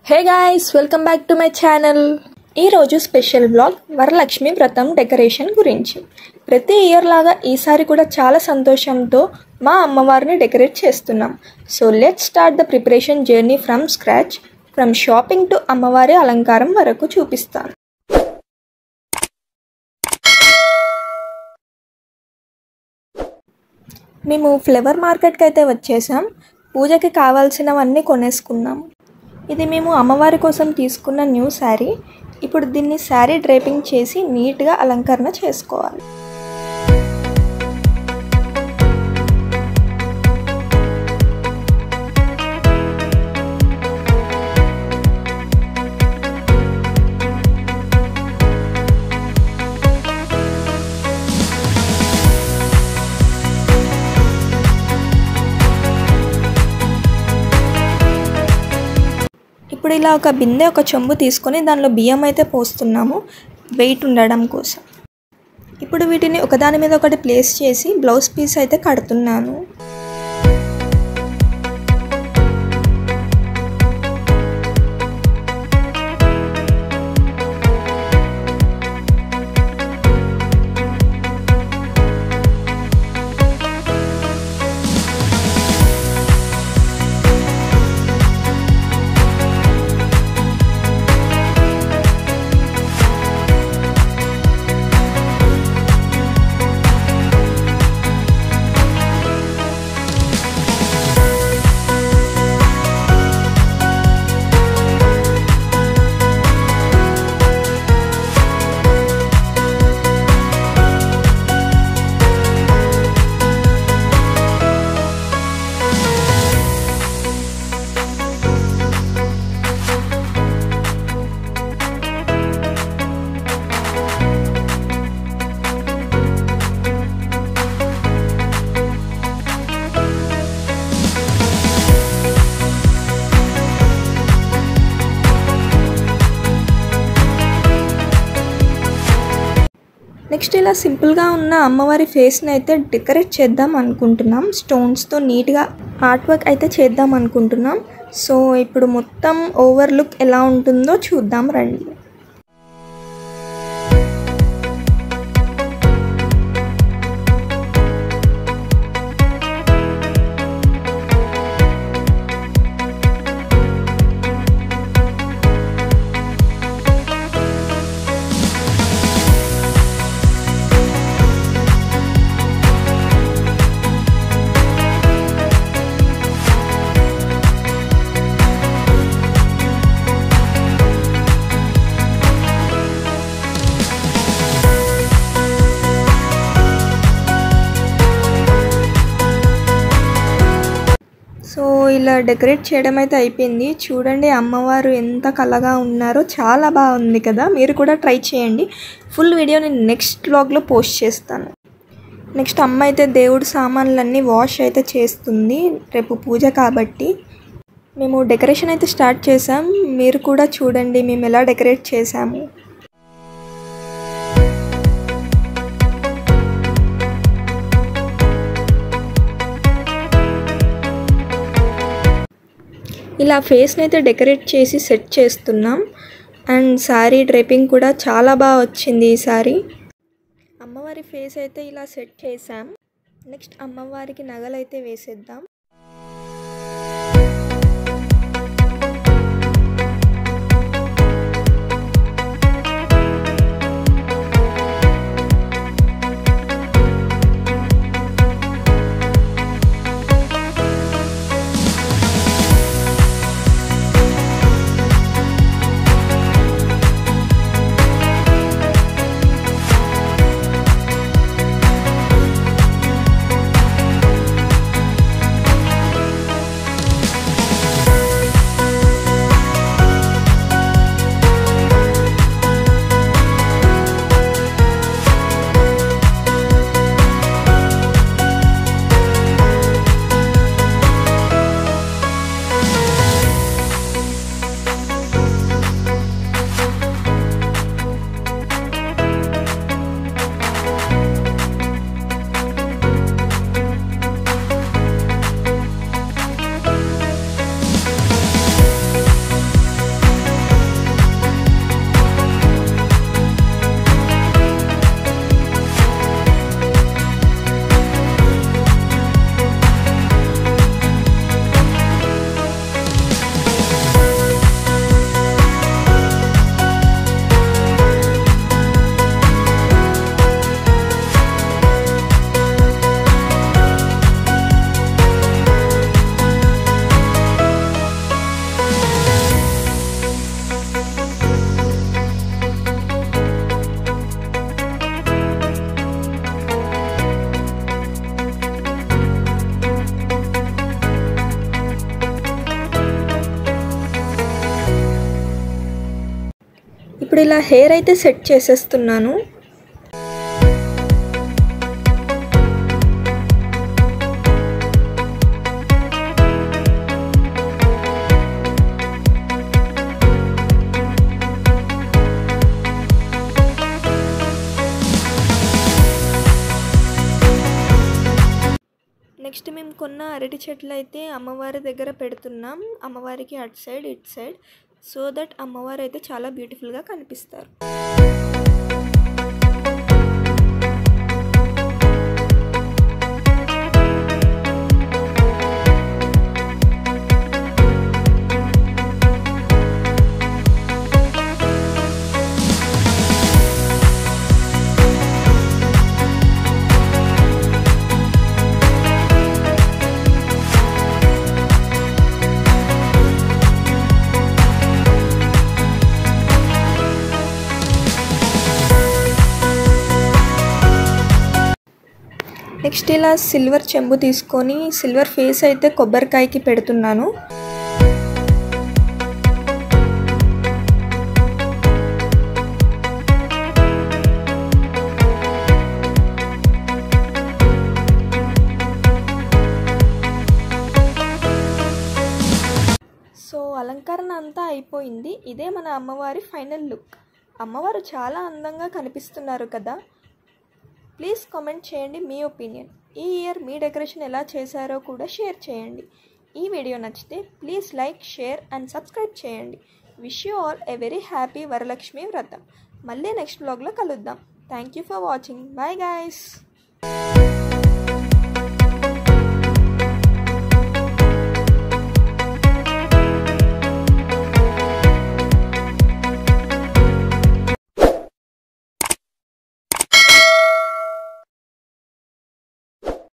Hey guys, welcome back to my channel. ఈరోజు special vlog Varalakshmi వ్రతం decoration గురించి. ప్రతి ఇయర్ లాగా ఈసారి కూడా చాలా సంతోషంతో మా అమ్మవారిని డెకరేట్ చేస్తున్నాం. So let's start the preparation journey from scratch. From shopping to అమ్మవారి అలంకారం వరకు చూపిస్తాను. మేము ఫ్లవర్ మార్కెట్కి అయితే వచ్చేసాం. పూజకి కావాల్సినవన్నీ కొనేసుకున్నాం. ఇది మేము అమ్మవారి కోసం తీసుకున్న న్యూ శారీ. ఇప్పుడు దీన్ని శారీ డ్రేపింగ్ చేసి నీట్గా అలంకరణ చేసుకోవాలి. ఇప్పుడు ఇలా ఒక బిందె ఒక చెంబు తీసుకొని దానిలో బియ్యం అయితే పోస్తున్నాము, వెయిట్ ఉండడం కోసం. ఇప్పుడు వీటిని ఒకదాని మీద ఒకటి ప్లేస్ చేసి బ్లౌజ్ పీస్ అయితే కడుతున్నాను. నెక్స్ట్ ఇలా సింపుల్గా ఉన్న అమ్మవారి ఫేస్ని అయితే డెకరేట్ చేద్దాం అనుకుంటున్నాం. స్టోన్స్తో నీట్గా ఆర్ట్ వర్క్ అయితే చేద్దాం అనుకుంటున్నాం. సో ఇప్పుడు మొత్తం ఓవర్ లుక్ ఎలా ఉంటుందో చూద్దాం రండి. సో ఇలా డెకరేట్ చేయడం అయితే అయిపోయింది. చూడండి అమ్మవారు ఎంత కళగా ఉన్నారో, చాలా బాగుంది కదా. మీరు కూడా ట్రై చేయండి. ఫుల్ వీడియో నేను నెక్స్ట్ వ్లాగ్లో పోస్ట్ చేస్తాను. నెక్స్ట్ అమ్మ అయితే దేవుడి సామాన్లన్నీ వాష్ అయితే చేస్తుంది, రేపు పూజ కాబట్టి. మేము డెకరేషన్ అయితే స్టార్ట్ చేసాం. మీరు కూడా చూడండి మేము ఎలా డెకరేట్ చేసాము. ఇలా ఫేస్ని అయితే డెకరేట్ చేసి సెట్ చేస్తున్నాం. అండ్ శారీ డ్రేపింగ్ కూడా చాలా బాగా వచ్చింది ఈసారి. అమ్మవారి ఫేస్ అయితే ఇలా సెట్ చేసాం. నెక్స్ట్ అమ్మవారికి నగలు అయితే వేసేద్దాం. ఇప్పుడు ఇలా హెయిర్ అయితే సెట్ చేసేస్తున్నాను. నెక్స్ట్ మేము కొన్న అరటి చెట్లు అయితే అమ్మవారి దగ్గర పెడుతున్నాం. అమ్మవారికి అటు సైడ్ ఇటు సైడ్, సో దట్ అమ్మవారు అయితే చాలా బ్యూటిఫుల్గా కనిపిస్తారు. నెక్స్ట్ ఇలా సిల్వర్ చెంబు తీసుకొని సిల్వర్ ఫేస్ అయితే కొబ్బరికాయకి పెడుతున్నాను. సో అలంకరణ అంతా అయిపోయింది. ఇదే మన అమ్మవారి ఫైనల్ లుక్. అమ్మవారు చాలా అందంగా కనిపిస్తున్నారు కదా. ప్లీజ్ కామెంట్ చేయండి మీ ఒపీనియన్. ఈ ఇయర్ మీ డెకరేషన్ ఎలా చేశారో కూడా షేర్ చేయండి. ఈ వీడియో నచ్చితే please like, share and subscribe చేయండి. Wish you all a very happy Varalakshmi Vratam. మళ్ళీ నెక్స్ట్ వ్లాగ్లో కలుద్దాం. Thank you for watching. Bye guys.